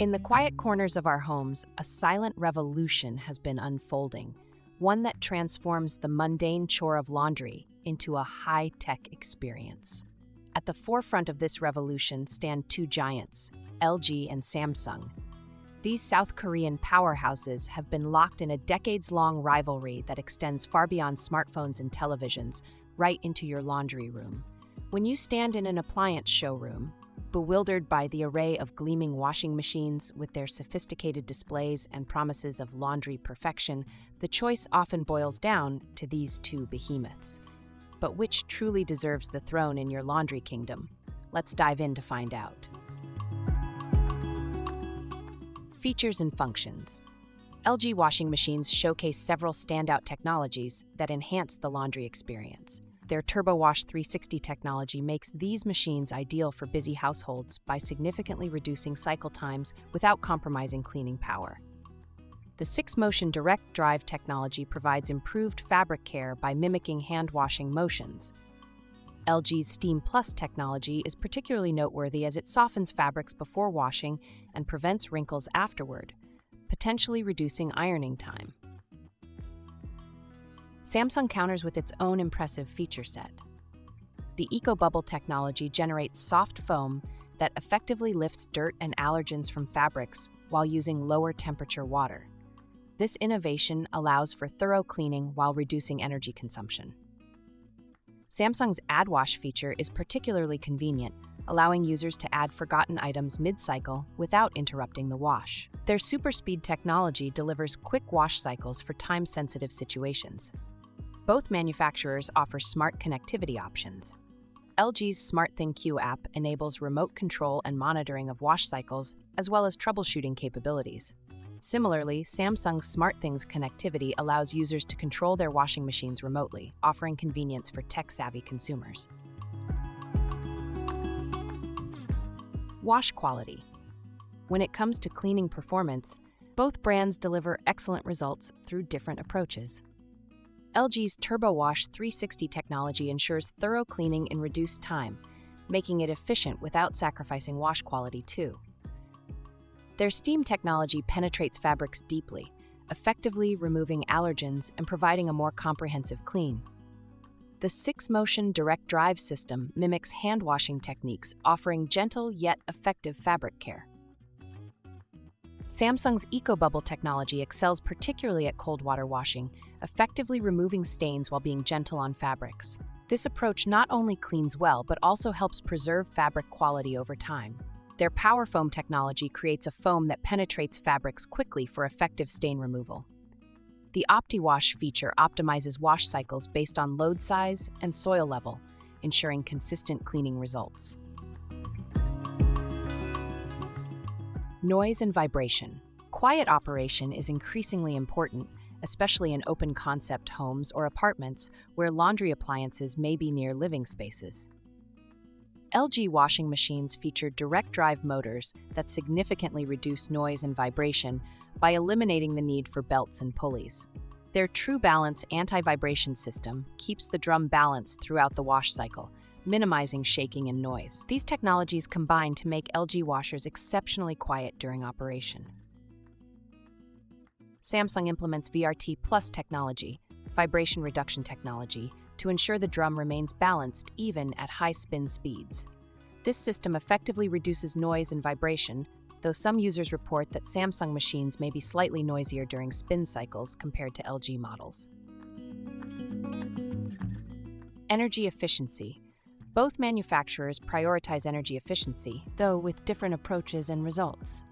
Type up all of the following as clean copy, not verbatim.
In the quiet corners of our homes, a silent revolution has been unfolding, one that transforms the mundane chore of laundry into a high-tech experience. At the forefront of this revolution stand two giants, LG and Samsung. These South Korean powerhouses have been locked in a decades-long rivalry that extends far beyond smartphones and televisions, right into your laundry room. When you stand in an appliance showroom, bewildered by the array of gleaming washing machines with their sophisticated displays and promises of laundry perfection, the choice often boils down to these two behemoths. But which truly deserves the throne in your laundry kingdom? Let's dive in to find out. Features and functions. LG washing machines showcase several standout technologies that enhance the laundry experience. Their Turbo Wash 360 technology makes these machines ideal for busy households by significantly reducing cycle times without compromising cleaning power. The 6-motion DirectDrive technology provides improved fabric care by mimicking hand-washing motions. LG's Steam Plus technology is particularly noteworthy as it softens fabrics before washing and prevents wrinkles afterward, potentially reducing ironing time. Samsung counters with its own impressive feature set. The EcoBubble technology generates soft foam that effectively lifts dirt and allergens from fabrics while using lower temperature water. This innovation allows for thorough cleaning while reducing energy consumption. Samsung's Add Wash feature is particularly convenient, allowing users to add forgotten items mid-cycle without interrupting the wash. Their Super Speed technology delivers quick wash cycles for time-sensitive situations. Both manufacturers offer smart connectivity options. LG's SmartThing Q app enables remote control and monitoring of wash cycles, as well as troubleshooting capabilities. Similarly, Samsung's SmartThings connectivity allows users to control their washing machines remotely, offering convenience for tech-savvy consumers. Wash quality. When it comes to cleaning performance, both brands deliver excellent results through different approaches. LG's Turbo Wash 360 technology ensures thorough cleaning in reduced time, making it efficient without sacrificing wash quality too. Their Steam technology penetrates fabrics deeply, effectively removing allergens and providing a more comprehensive clean. The 6-motion DirectDrive system mimics hand-washing techniques, offering gentle yet effective fabric care. Samsung's EcoBubble technology excels particularly at cold water washing, effectively removing stains while being gentle on fabrics. This approach not only cleans well, but also helps preserve fabric quality over time. Their Power Foam technology creates a foam that penetrates fabrics quickly for effective stain removal. The OptiWash feature optimizes wash cycles based on load size and soil level, ensuring consistent cleaning results. Noise and vibration. Quiet operation is increasingly important, especially in open-concept homes or apartments where laundry appliances may be near living spaces. LG washing machines feature DirectDrive motors that significantly reduce noise and vibration by eliminating the need for belts and pulleys. Their True Balance anti-vibration system keeps the drum balanced throughout the wash cycle, minimizing shaking and noise. These technologies combine to make LG washers exceptionally quiet during operation. Samsung implements VRT Plus technology, vibration reduction technology, to ensure the drum remains balanced even at high spin speeds. This system effectively reduces noise and vibration, though some users report that Samsung machines may be slightly noisier during spin cycles compared to LG models. Energy efficiency. Both manufacturers prioritize energy efficiency, though with different approaches and results.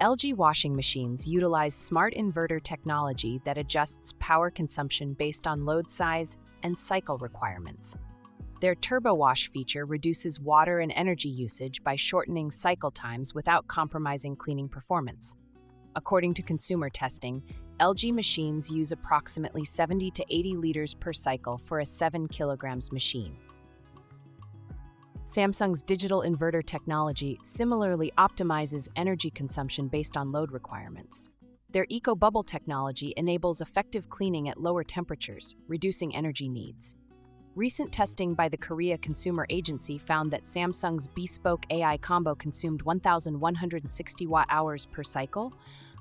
LG washing machines utilize smart inverter technology that adjusts power consumption based on load size and cycle requirements. Their Turbo Wash feature reduces water and energy usage by shortening cycle times without compromising cleaning performance. According to consumer testing, LG machines use approximately 70 to 80 liters per cycle for a 7 kilograms machine. Samsung's digital inverter technology similarly optimizes energy consumption based on load requirements. Their EcoBubble technology enables effective cleaning at lower temperatures, reducing energy needs. Recent testing by the Korea Consumer Agency found that Samsung's bespoke AI combo consumed 1,160 watt-hours per cycle,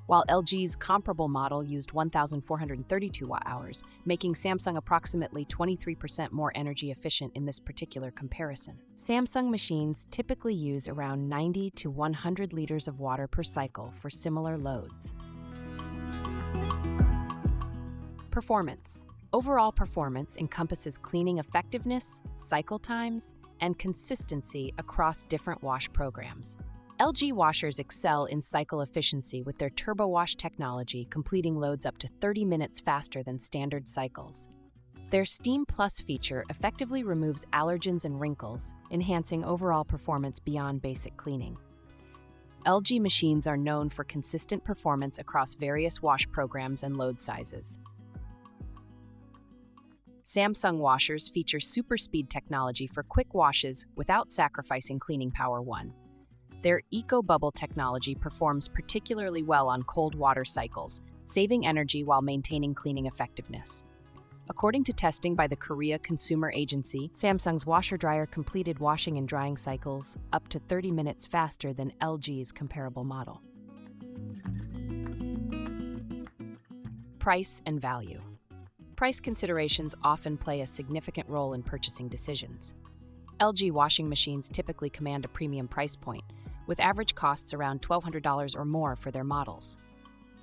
while LG's comparable model used 1,432 watt-hours, making Samsung approximately 23% more energy efficient in this particular comparison. Samsung machines typically use around 90 to 100 liters of water per cycle for similar loads. Performance. Overall performance encompasses cleaning effectiveness, cycle times, and consistency across different wash programs. LG washers excel in cycle efficiency with their turbo wash technology, completing loads up to 30 minutes faster than standard cycles. Their Steam Plus feature effectively removes allergens and wrinkles, enhancing overall performance beyond basic cleaning. LG machines are known for consistent performance across various wash programs and load sizes. Samsung washers feature super speed technology for quick washes without sacrificing cleaning power. Their EcoBubble technology performs particularly well on cold water cycles, saving energy while maintaining cleaning effectiveness. According to testing by the Korea Consumer Agency, Samsung's washer-dryer completed washing and drying cycles up to 30 minutes faster than LG's comparable model. Price and value. Price considerations often play a significant role in purchasing decisions. LG washing machines typically command a premium price point, with average costs around $1,200 or more for their models.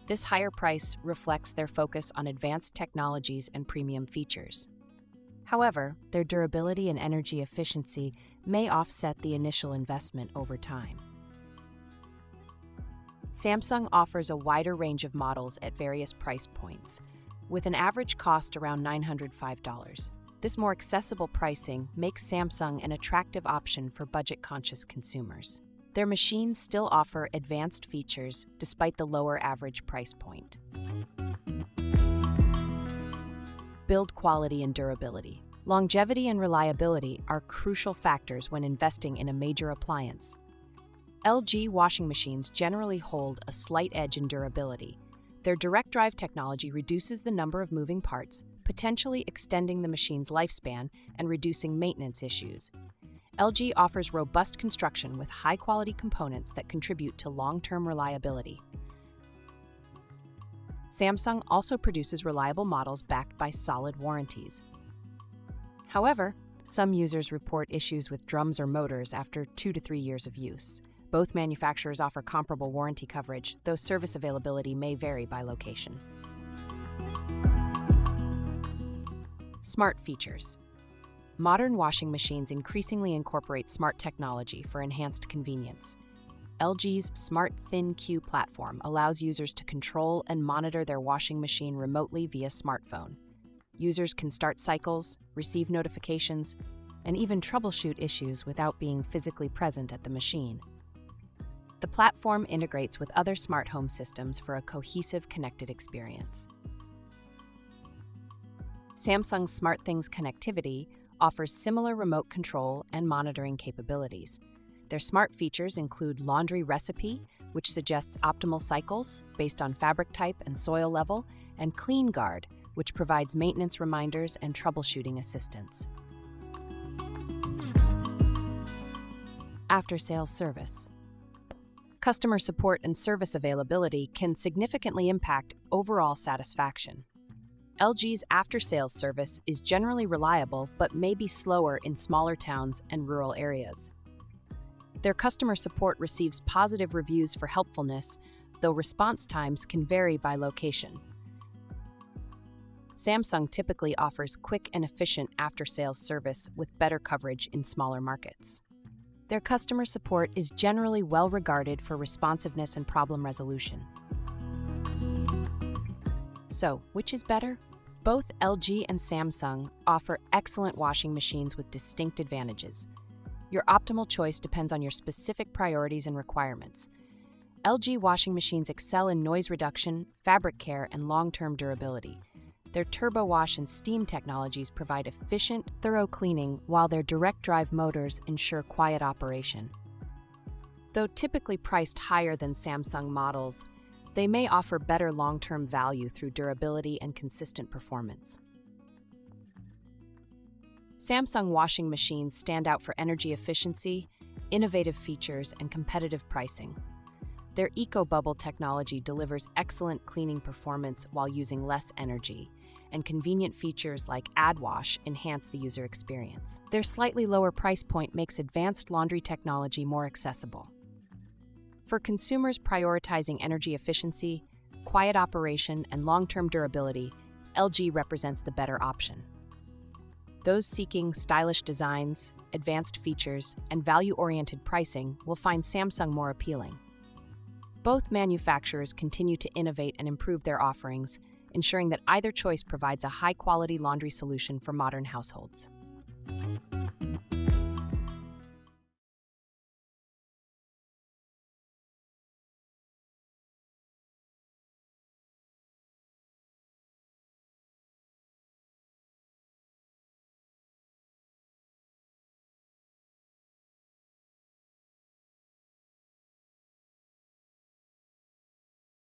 This higher price reflects their focus on advanced technologies and premium features. However, their durability and energy efficiency may offset the initial investment over time. Samsung offers a wider range of models at various price points, with an average cost around $905. This more accessible pricing makes Samsung an attractive option for budget-conscious consumers. Their machines still offer advanced features despite the lower average price point. Build quality and durability. Longevity and reliability are crucial factors when investing in a major appliance. LG washing machines generally hold a slight edge in durability. Their DirectDrive technology reduces the number of moving parts, potentially extending the machine's lifespan and reducing maintenance issues. LG offers robust construction with high-quality components that contribute to long-term reliability. Samsung also produces reliable models backed by solid warranties. However, some users report issues with drums or motors after 2 to 3 years of use. Both manufacturers offer comparable warranty coverage, though service availability may vary by location. Smart features. Modern washing machines increasingly incorporate smart technology for enhanced convenience. LG's Smart Thin-Q platform allows users to control and monitor their washing machine remotely via smartphone. Users can start cycles, receive notifications, and even troubleshoot issues without being physically present at the machine. The platform integrates with other smart home systems for a cohesive, connected experience. Samsung's SmartThings connectivity offers similar remote control and monitoring capabilities. Their smart features include Laundry Recipe, which suggests optimal cycles based on fabric type and soil level, and Clean Guard, which provides maintenance reminders and troubleshooting assistance. After-sales service. Customer support and service availability can significantly impact overall satisfaction. LG's after-sales service is generally reliable but may be slower in smaller towns and rural areas. Their customer support receives positive reviews for helpfulness, though response times can vary by location. Samsung typically offers quick and efficient after-sales service with better coverage in smaller markets. Their customer support is generally well regarded for responsiveness and problem resolution. So, which is better? Both LG and Samsung offer excellent washing machines with distinct advantages. Your optimal choice depends on your specific priorities and requirements. LG washing machines excel in noise reduction, fabric care, and long-term durability. Their turbo wash and steam technologies provide efficient, thorough cleaning, while their DirectDrive motors ensure quiet operation. Though typically priced higher than Samsung models, they may offer better long-term value through durability and consistent performance. Samsung washing machines stand out for energy efficiency, innovative features, and competitive pricing. Their EcoBubble technology delivers excellent cleaning performance while using less energy, and convenient features like AdWash enhance the user experience. Their slightly lower price point makes advanced laundry technology more accessible. For consumers prioritizing energy efficiency, quiet operation, and long-term durability, LG represents the better option. Those seeking stylish designs, advanced features, and value-oriented pricing will find Samsung more appealing. Both manufacturers continue to innovate and improve their offerings, ensuring that either choice provides a high-quality laundry solution for modern households.